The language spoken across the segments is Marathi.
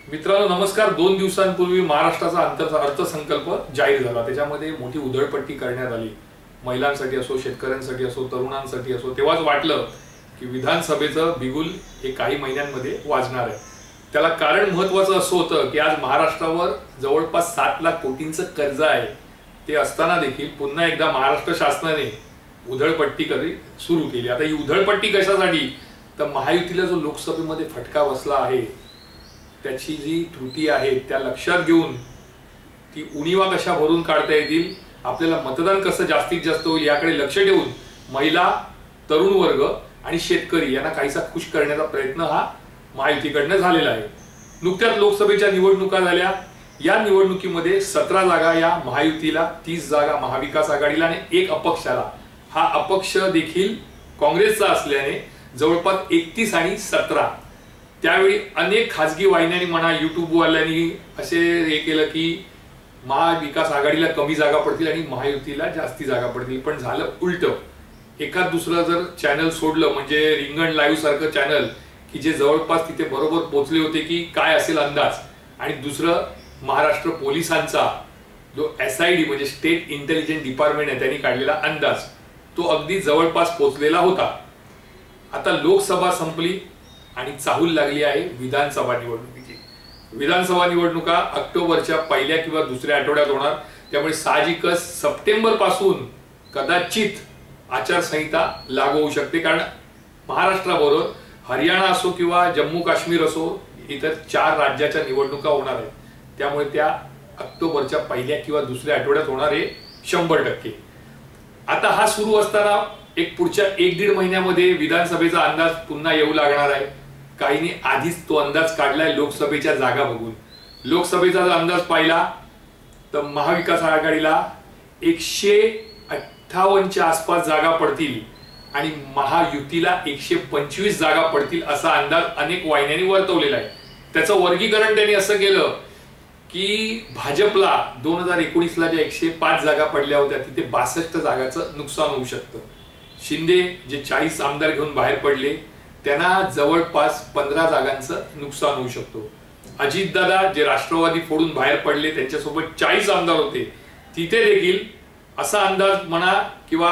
मित्रांनो नमस्कार। 2 दिवसांपूर्वी महाराष्ट्राचा अर्थसंकल्प जाहीर झाला। त्याच्यामध्ये मोठी उधळपट्टी करण्यात आली। महिलांसाठी असो, शेतकऱ्यांसाठी असो, तरुणांसाठी असो, तेव्हाच वाटलं की विधानसभेचं बिगुल हे काही महिन्यांमध्ये वाजणार आहे। त्याला कारण महत्त्वाचं असं होतं की आज महाराष्ट्रावर जवळपास 7 लाख कोटींचं कर्ज आहे। ते असताना देखील पुन्हा एकदा महाराष्ट्र शासनाने उधळपट्टी सुरू केली। आता ही उधळपट्टी कशासाठी? तर महायुतीला जो लोकसभेमध्ये फटका बसला आहे त्याची जी त्रुटी आहे त्या लक्षात घेऊन ती उणीवा कशा भरून काढता येतील, आपल्याला मतदान कसं जास्तीत जास्त होईल याकडे लक्ष ठेवून महिला, तरुण वर्ग आणि शेतकरी यांना काहीसा खुश करण्याचा प्रयत्न हा महायुतीकडनं झालेला आहे। नुकत्याच लोकसभेच्या निवडणुका झाल्या। या निवडणुकीमध्ये 17 जागा या महायुतीला, 30 जागा महाविकास आघाडीला आणि 1 अपक्षाला। हा अपक्ष देखील काँग्रेसचा असल्याने जवळपास 31 आणि 17। त्यावेळी अनेक खासगी वाहिन्यांनी म्हणा, युट्यूब वाल्यांनी असे हे केलं की महाविकास आघाडीला कमी जागा पडतील आणि महायुतीला जास्ती जागा पडतील, पण झालं उलट। एखाद दुसरं जर चॅनल सोडलं म्हणजे रिंगण लाईव्ह सारखं चॅनल की जे जवळपास तिथे बरोबर पोहोचले होते की काय असेल अंदाज, आणि दुसरं महाराष्ट्र पोलिसांचा जो SID म्हणजे स्टेट इंटेलिजन्स डिपार्टमेंट आहे त्यांनी काढलेला अंदाज, तो अगदी जवळपास पोहोचलेला होता। आता लोकसभा संपली आणि चाहूल लागली आहे विधानसभा निवडणुकीची। विधानसभा निवडणुका ऑक्टोबरच्या पहिल्या किंवा दुसऱ्या आठवड्यात होणार। त्यामुळे साहजिकच सप्टेंबर पासून कदाचित आचारसंहिता लागू होऊ शकते, कारण महाराष्ट्राबरोबर हरियाणा असो किंवा जम्मू काश्मीर असो, इतर 4 राज्याच्या निवडणुका होणार आहेत। त्यामुळे त्या ऑक्टोबरच्या पहिल्या किंवा दुसऱ्या आठवड्यात होणार आहे 100%। आता हा सुरू असताना एक पुढच्या 1-1.5 महिन्यामध्ये विधानसभेचा अंदाज पुन्हा येऊ लागणार आहे। काहींनी आधीच तो अंदाज काढलाय लोकसभेच्या जागा बघून। लोकसभेचा जर अंदाज पाहिला तर महाविकास आघाडीला 158च्या आसपास जागा पडतील आणि महायुतीला 125 जागा पडतील असा अंदाज अनेक वाहिन्यांनी वर्तवलेला आहे। त्याचं वर्गीकरण त्यांनी असं केलं की भाजपला 2019ला ज्या 105 जागा पडल्या होत्या तिथे 62 जागांचं नुकसान होऊ शकतं। शिंदे जे 40 आमदार घेऊन बाहेर पडले त्यांना जवळपास 15 जागांचं नुकसान होऊ शकतो। अजितदादा जे राष्ट्रवादी फोडून बाहेर पडले त्यांच्यासोबत 40 आमदार होते, तिथे देखील असा अंदाज म्हणा किंवा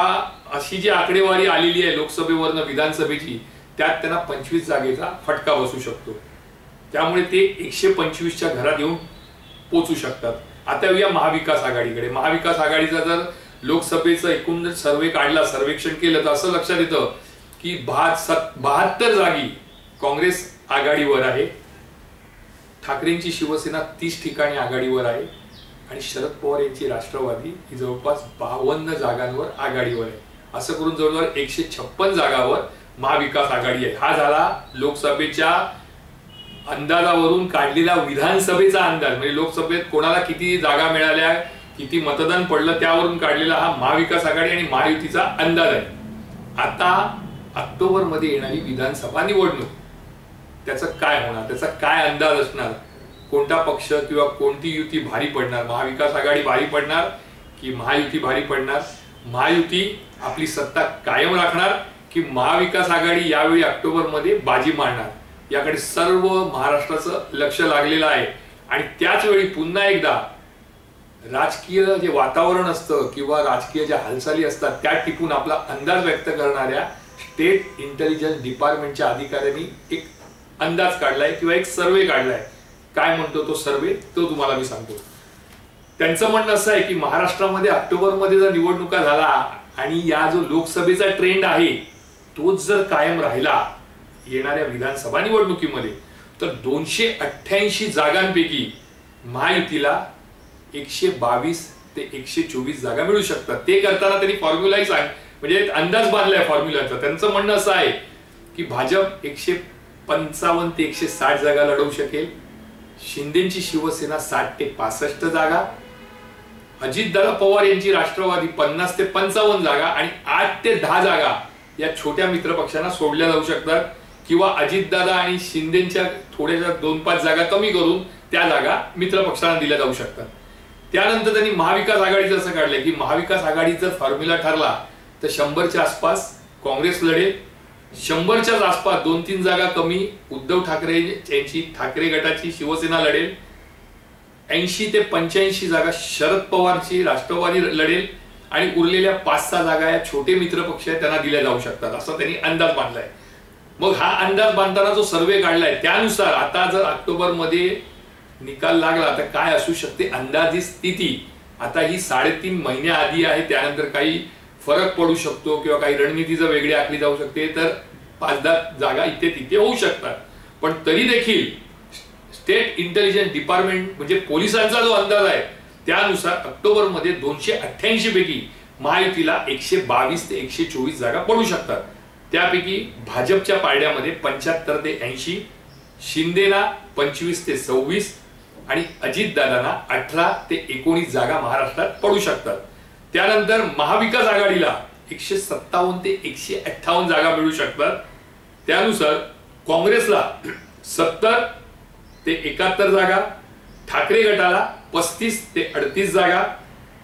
अशी जी आकडेवारी आलेली आहे लोकसभेवरनं विधानसभेची, त्यात त्यांना 25 जागेचा फटका बसू शकतो। त्यामुळे ते 125च्या घरात येऊन पोहोचू शकतात। आता येऊया महाविकास आघाडीकडे। महाविकास आघाडीचा जर लोकसभेचं एकूण सर्वे काढला, सर्वेक्षण केलं तर असं लक्षात येतं की 72 जागी काँग्रेस आघाडीवर आहे, ठाकरेंची शिवसेना 30 ठिकाणी आघाडीवर आहे आणि शरद पवार यांची राष्ट्रवादी ही जवळपास 52 जागांवर आघाडीवर आहे। असं करून जवळजवळ 156 जागांवर महाविकास आघाडी आहे। हा झाला लोकसभेच्या अंदाजावरून काढलेला विधानसभेचा अंदाज, म्हणजे लोकसभेत कोणाला किती जागा मिळाल्या, किती मतदान पडलं त्यावरून काढलेला हा महाविकास आघाडी आणि महायुतीचा अंदाज आहे। आता ऑक्टोबर मध्ये येणारी विधानसभा निवडणूक, त्याचं काय होणार, त्याचा काय अंदाज असणार, कोणता पक्ष किंवा कोणती युती भारी पडणार, महाविकास आघाडी भारी पडणार की महायुती भारी पडणार, महायुती आपली सत्ता कायम राखणार की महाविकास आघाडी यावेळी ऑक्टोबर मध्ये बाजी मारणार, याकडे सर्व महाराष्ट्राचं लक्ष लागलेलं आहे। आणि त्याच वेळी पुन्हा एकदा राजकीय जे वातावरण असतं किंवा राजकीय ज्या हालचाली असतात त्या टिपून आपला अंदाज व्यक्त करणाऱ्या स्टेट इंटेलिजन्स डिपार्टमेंटच्या अधिकाऱ्यांनी एक अंदाज काढलाय किंवा एक सर्वे काढलाय। काय म्हणतो तो सर्वे तो तुम्हाला मी सांगतो। त्यांचं म्हणणं असं आहे की महाराष्ट्रामध्ये ऑक्टोबर मध्ये जर निवडणुका झाला आणि या जो लोकसभेचा ट्रेंड आहे तोच जर कायम राहिला येणाऱ्या विधानसभा निवडणुकीमध्ये, तर 288 जागांपैकी महायुतीला 122 ते 124 जागा मिळू शकतात। ते करताना त्यांनी फॉर्म्युलाही म्हणजे अंदाज बांधलाय फॉर्म्युलाचा। त्यांचं म्हणणं असं आहे की भाजप 155 ते 160 जागा लढवू शकेल, शिंदेची शिवसेना 60 ते 65 जागा, अजितदादा पवार यांची राष्ट्रवादी 50 ते 55 जागा आणि 8 ते 10 जागा या छोट्या मित्रपक्षांना सोडल्या जाऊ शकतात किंवा अजितदादा आणि शिंदेच्या थोड्याशा 2-5 जागा कमी करून त्या जागा मित्रपक्षांना दिल्या जाऊ शकतात। त्यानंतर त्यांनी महाविकास आघाडीचं असं काढलंय की महाविकास आघाडीचा फॉर्म्युला ठरला तर 100च्या आसपास काँग्रेस लढेल, 100च्याच आसपास 2-3 जागा कमी उद्धव ठाकरे यांची ठाकरे गटाची शिवसेना लढेल, 80 ते 85 जागा शरद पवारची राष्ट्रवादी लढेल आणि उरलेल्या 5-6 जागा या छोटे मित्र पक्ष आहेत त्यांना दिल्या जाऊ शकतात असं त्यांनी अंदाज बांधलाय. मग हा अंदाज बांधताना जो सर्वे काढलाय त्यानुसार आता जर ऑक्टोबर मध्ये निकाल लागला तर काय असू शकते अंदाजी स्थिती. आता ही 3.5 महिन्याआधी आहे, त्यानंतर काही फरक पडू शकतो किंवा काही रणनीती जर वेगळी आखली जाऊ शकते तर 5-10 जागा इथे तिथे होऊ शकतात. पण तरी देखील स्टेट इंटेलिजन्स डिपार्टमेंट म्हणजे पोलिसांचा जो अंदाज आहे त्यानुसार ऑक्टोबर मध्ये 288 पैकी महायुतीला 122 ते 124 जागा पडू शकतात. त्यापैकी भाजपच्या पारड्यामध्ये 75 ते 80, शिंदेना 25 ते 26 आणि अजितदादांना 18 ते 19 जागा महाराष्ट्रात पडू शकतात. त्यानंतर महाविकास आघाडीला 157 ते 158 जागा मिळू शकतात. त्यानुसार काँग्रेसला 70 ते 71 जागा, ठाकरे गटाला 35 ते 38 जागा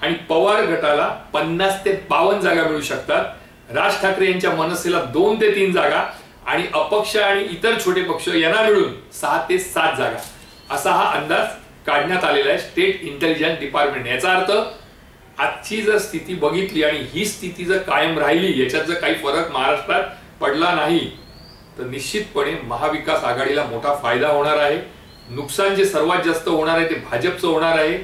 आणि पवार गटाला 50 ते 52 जागा मिळू शकतात. राज ठाकरे यांच्या मनसेला 2 ते 3 जागा आणि अपक्ष आणि इतर छोटे पक्ष यांना मिळून 6 ते 7 जागा असा हा अंदाज काढण्यात आलेला आहे स्टेट इंटेलिजन्स डिपार्टमेंट. याचा अर्थ आजची जर स्थिती बघितली आणि ही स्थिती जर कायम राहिली, याच्यात जर काही फरक महाराष्ट्रात पडला नाही तर निश्चितपणे महाविकास आघाडीला मोठा फायदा होणार आहे. नुकसान जे सर्वात जास्त होणार आहे ते भाजपचं होणार आहे,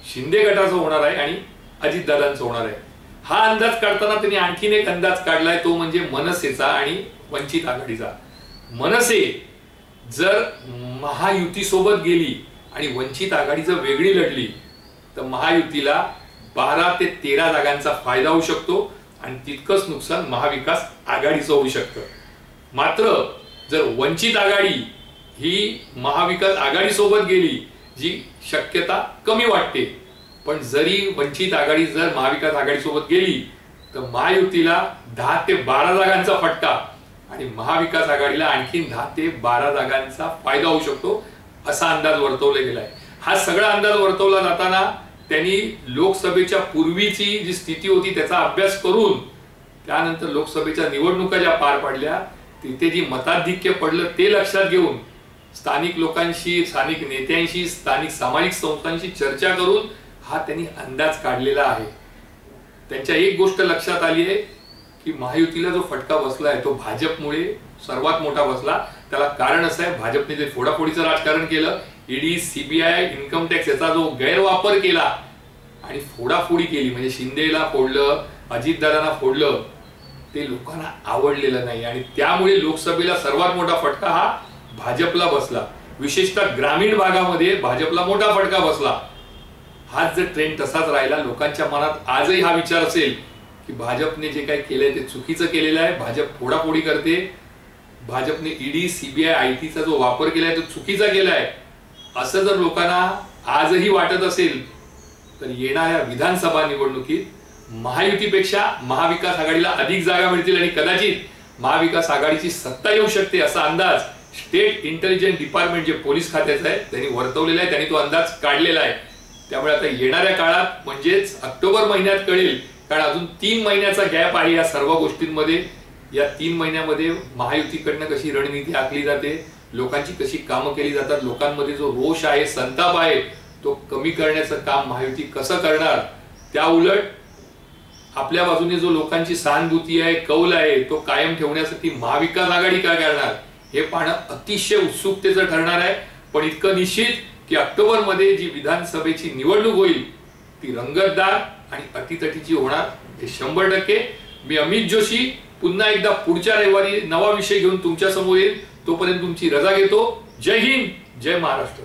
शिंदे गटाचं होणार आहे आणि अजितदादांचं होणार आहे. हा अंदाज काढताना त्यांनी आणखीन एक अंदाज काढलाय, तो म्हणजे मनसेचा आणि वंचित आघाडीचा. मनसे जर महायुती सोबत गेली आणि वंचित आघाडी जर वेगळी लढली तर महायुतीला 12 ते 13 जागांचा फायदा होऊ शकतो आणि तितकंच नुकसान महाविकास आघाडीचं होऊ शकतं. मात्र जर वंचित आघाडी ही महाविकास आघाडी सोबत गेली जी शक्यता कमी वाटते, पण जरी वंचित आघाडी जर महाविकास आघाडी सोबत गेली तर महायुतीला 10 ते 12 जागांचा फटका आणि महाविकास आघाडीला आणखीन 10 ते 12 जागांचा फायदा होऊ शकतो असा अंदाज वर्तवला गेलाय. हा सगळा अंदाज वर्तवला जाताना त्यांनी लोकसभेच्या पूर्वीची जी स्थिती होती त्याचा अभ्यास करून त्यानंतर लोकसभेच्या निवडणुका ज्या पार पडल्या तिथे जी मताधिक्य पडलं ते लक्षात घेऊन स्थानिक लोकांशी, स्थानिक नेत्यांशी, स्थानिक सामाजिक संस्थांशी चर्चा करून हा त्यांनी अंदाज काढलेला आहे. त्यांच्या एक गोष्ट लक्षात आली आहे की महायुतीला जो फटका बसलाय तो भाजपमुळे सर्वात मोठा बसला. त्याला कारण असं आहे, भाजपने जे फोडाफोडीचं राजकारण केलं, ईडी, सीबीआय, इन्कम टॅक्स याचा जो गैरवापर केला आणि फोडाफोडी केली, म्हणजे शिंदेला फोडलं, अजितदादांना फोडलं, ते लोकांना आवडलेलं नाही आणि त्यामुळे लोकसभेला सर्वात मोठा फटका हा भाजपला बसला. विशेषतः ग्रामीण भागामध्ये भाजपला मोठा फटका बसला. हाच जर ट्रेंड तसाच राहिला, लोकांच्या मनात आजही हा विचार असेल की भाजपने जे काही केलंय ते चुकीचं केलेलं आहे, भाजप फोडाफोडी करते, भाजपने ईडी, सीबीआय, आयटीचा जो वापर केलाय तो चुकीचा केलाय, असं जर लोकांना आजही वाटत असेल तर येणाऱ्या विधानसभा निवडणुकीत महायुतीपेक्षा महाविकास आघाडीला अधिक जागा मिळतील आणि कदाचित महाविकास आघाडीची सत्ता येऊ शकते असा अंदाज स्टेट इंटेलिजन्स डिपार्टमेंट जे पोलीस खात्याचं आहे त्यांनी वर्तवलेला आहे, त्यांनी तो अंदाज काढलेला आहे. त्यामुळे आता येणाऱ्या काळात म्हणजेच ऑक्टोबर महिन्यात कळेल, कारण अजून 3 महिन्याचा गॅप आहे या सर्व गोष्टींमध्ये. या 3 महिन्यामध्ये महायुतीकडनं कशी रणनीती आखली जाते, लोकांची कशी कामं केली जातात, लोकांमध्ये जो रोष आहे, संताप आहे तो कमी करण्याचं काम महायुती कसं करणार, त्या उलट आपल्या बाजूने जो लोकांची सहानुभूती आहे, कौल आहे तो कायम ठेवण्यासाठी महाविकास आघाडी काय करणार हे पाहणं अतिशय उत्सुकतेचं ठरणार आहे. पण इतकं निश्चित की ऑक्टोबर मध्ये जी विधानसभेची निवडणूक होईल ती रंगतदार आणि अटीतटीची होणार हे 100%. मी अमित जोशी पुन्हा एकदा पुढच्या रविवारी नवा विषय घेऊन तुमच्या समोर येईल. तोपर्यंत तुमची रजा घेतो. जय हिंद, जय महाराष्ट्र.